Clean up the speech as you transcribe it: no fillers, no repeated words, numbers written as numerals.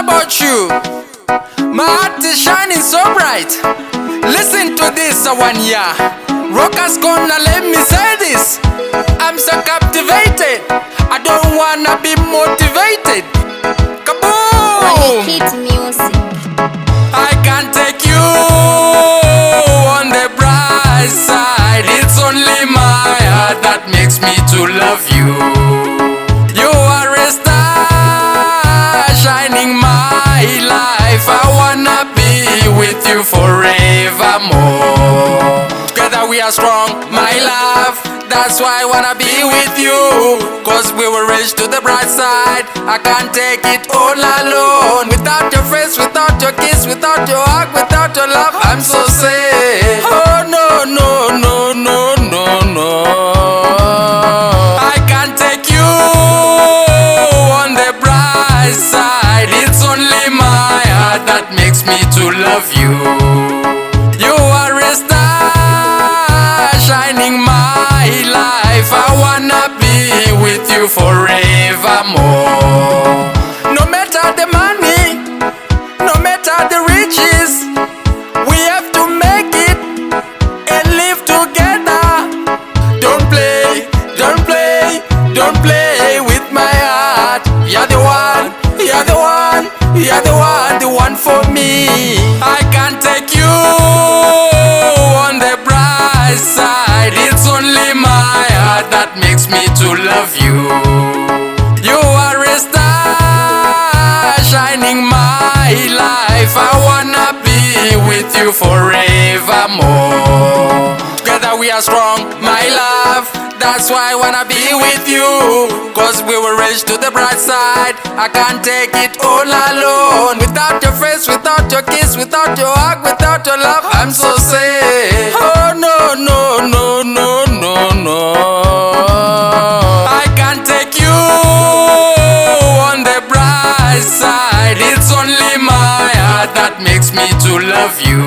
about you. My heart is shining so bright. Listen to this one, yeah. Rockerz Corner, let me say this. I'm so captivated. I don't wanna be motivated. Kaboom! OnikidMusiq. I can't take you on the bright side. It's only my heart that makes me to love you. You are a star shining my life. I wanna be with you forevermore. Together we are strong, my love. That's why I wanna be with you. Cause we were raised to the bright side. I can't take it all alone. Without your face, without your kiss, without your hug, without your love, I'm so sad. Oh no, no, no, no, no, no. I can't take you on the bright side. It's only my heart that makes me to love you. You are a star shining my life. I wanna be with you forevermore. No matter the money, no matter the riches, we have to make it and live together. Don't play, don't play, don't play with my heart. You're the one, you're the one, you're the one for me. I can't take you on the bright side. It's only my heart that makes me to love you. You are a star shining my life. I wanna be with you forevermore. Together we are strong, my love. That's why I wanna be with you. Cause we were raised to the bright side. I can't take it all alone. Without your face, without your kiss, without your hug, without your love, I'm so sad. Oh no, no, no, no, no, no. I can't take you on the bright side. It's only my heart that makes me to love you.